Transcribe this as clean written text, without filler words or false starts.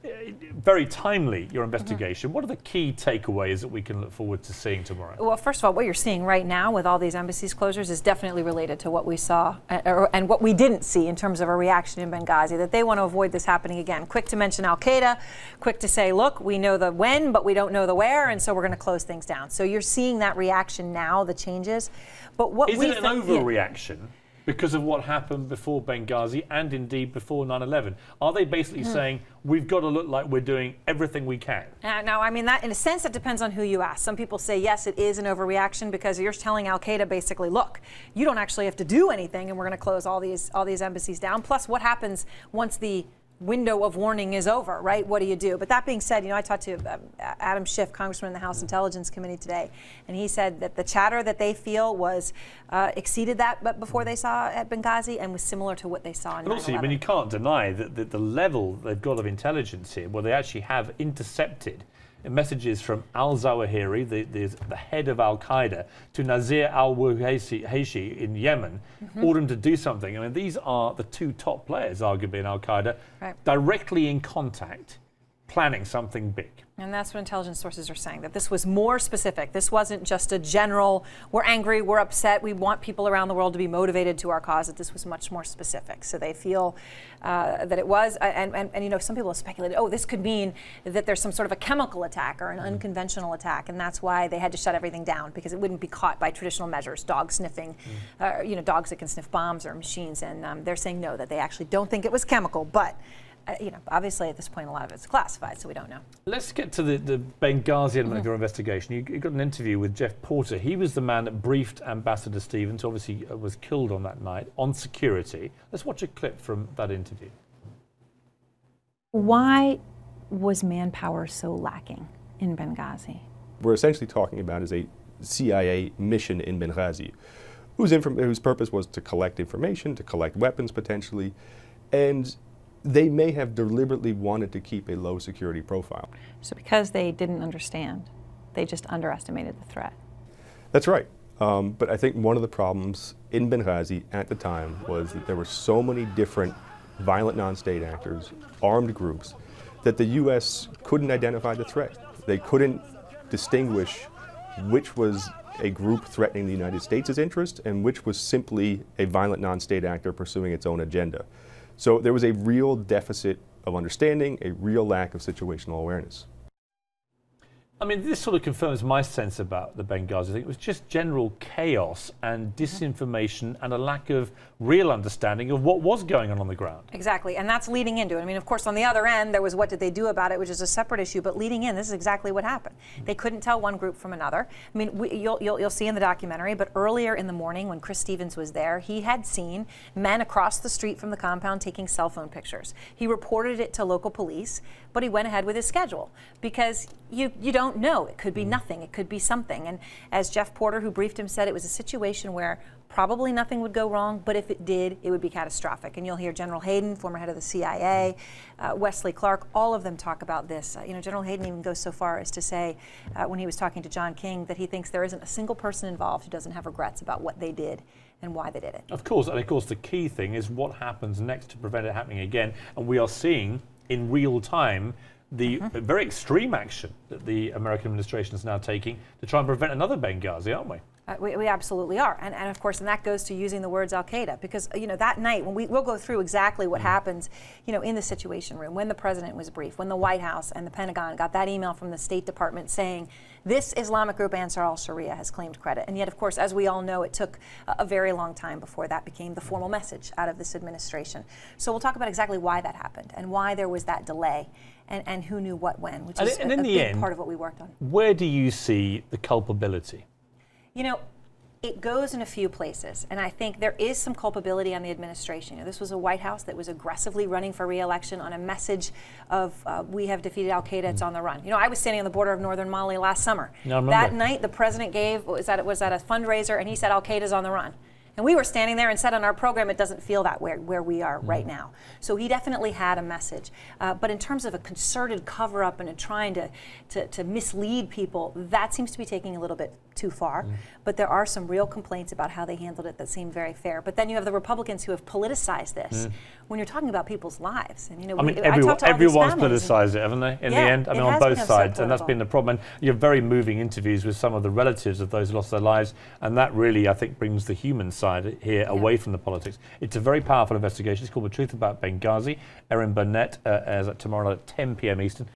Very timely, your investigation. What are the key takeaways that we can look forward to seeing tomorrow? Well, first of all, what you're seeing right now with all these embassies closures is definitely related to what we saw and what we didn't see in terms of a reaction in Benghazi, that they want to avoid this happening again. Quick to mention al-Qaeda, quick to say, look, we know the when, but we don't know the where, and so we're going to close things down. So you're seeing that reaction now, the changes. But what is it an overreaction? Because of what happened before Benghazi and indeed before 9/11? Are they basically saying, we've got to look like we're doing everything we can? No, I mean, that in a sense, that depends on who you ask. Some people say, yes, it is an overreaction because you're telling al-Qaeda basically, look, you don't actually have to do anything and we're going to close all these embassies down. Plus, what happens once the window of warning is over, right? What do you do? But that being said, you know, I talked to Adam Schiff, Congressman in the House Intelligence Committee today, and he said that the chatter that they feel was exceeded that but before they saw at Benghazi and was similar to what they saw in 9/11. But also, I mean, you can't deny that the level they've got of intelligence here, where they actually have intercepted messages from al-Zawahiri, the head of al-Qaeda, to Nazir al-Wuhayshi in Yemen, order him to do something. I mean, these are the two top players, arguably, in al-Qaeda, directly in contact, planning something big. And that's what intelligence sources are saying, that this was more specific. This wasn't just a general, we're angry, we're upset, we want people around the world to be motivated to our cause, that this was much more specific. So they feel that it was, and you know, some people have speculated, oh, this could mean that there's some sort of a chemical attack or an unconventional attack, and that's why they had to shut everything down, because it wouldn't be caught by traditional measures, dog sniffing, you know, dogs that can sniff bombs or machines, and they're saying no, that they actually don't think it was chemical, but you know, obviously at this point a lot of it's classified, so we don't know. Let's get to the Benghazi element of your investigation. You got an interview with Jeff Porter. He was the man that briefed Ambassador Stevens, obviously was killed on that night, on security. Let's watch a clip from that interview. Why was manpower so lacking in Benghazi? We're essentially talking about is a CIA mission in Benghazi, whose purpose was to collect information, to collect weapons potentially, and they may have deliberately wanted to keep a low security profile. So because they didn't understand, they just underestimated the threat. That's right. But I think one of the problems in Benghazi at the time was that there were so many different violent non-state actors, armed groups, that the U.S. couldn't identify the threat. They couldn't distinguish which was a group threatening the United States' interest and which was simply a violent non-state actor pursuing its own agenda. So there was a real deficit of understanding, a real lack of situational awareness. I mean, this sort of confirms my sense about the Benghazi thing. It was just general chaos and disinformation and a lack of real understanding of what was going on the ground. Exactly, and that's leading into it. I mean, of course, on the other end, there was what did they do about it, which is a separate issue, but leading in, this is exactly what happened. They couldn't tell one group from another. I mean, you'll see in the documentary, but earlier in the morning when Chris Stevens was there, he had seen men across the street from the compound taking cell phone pictures. He reported it to local police, but he went ahead with his schedule because you don't know. It could be nothing. It could be something. And as Jeff Porter, who briefed him, said, it was a situation where probably nothing would go wrong, but if it did, it would be catastrophic. And you'll hear General Hayden, former head of the CIA, Wesley Clark, all of them talk about this. You know, General Hayden even goes so far as to say, when he was talking to John King, that he thinks there isn't a single person involved who doesn't have regrets about what they did and why they did it. Of course, and of course the key thing is what happens next to prevent it happening again. And we are seeing in real time the very extreme action that the American administration is now taking to try and prevent another Benghazi, aren't we? We absolutely are. And of course, and that goes to using the words al-Qaeda, because, you know, that night, when we'll go through exactly what happens, you know, in the Situation Room, when the president was briefed, when the White House and the Pentagon got that email from the State Department saying, this Islamic group, Ansar al-Sharia, has claimed credit. And yet, of course, as we all know, it took a very long time before that became the formal message out of this administration. So we'll talk about exactly why that happened and why there was that delay and who knew what when, which is a big part of what we worked on. Where do you see the culpability? You know, it goes in a few places, and I think there is some culpability on the administration. You know, this was a White House that was aggressively running for re-election on a message of we have defeated al-Qaeda, it's on the run. You know, I was standing on the border of northern Mali last summer. No, that night, the president gave, was that a fundraiser, and he said al-Qaeda's on the run. And we were standing there and said on our program, it doesn't feel that where we are right now. So he definitely had a message. But in terms of a concerted cover-up and trying to mislead people, that seems to be taking a little bit too far. But there are some real complaints about how they handled it that seem very fair. But then you have the Republicans who have politicized this. When you're talking about people's lives, and I mean, everyone's politicized it, haven't they? In the end, I mean, on both sides, and that's been the problem. And you have very moving interviews with some of the relatives of those who lost their lives, and that really, I think, brings the human side here away from the politics. It's a very powerful investigation. It's called The Truth About Benghazi. Erin Burnett is tomorrow at 10 p.m. Eastern.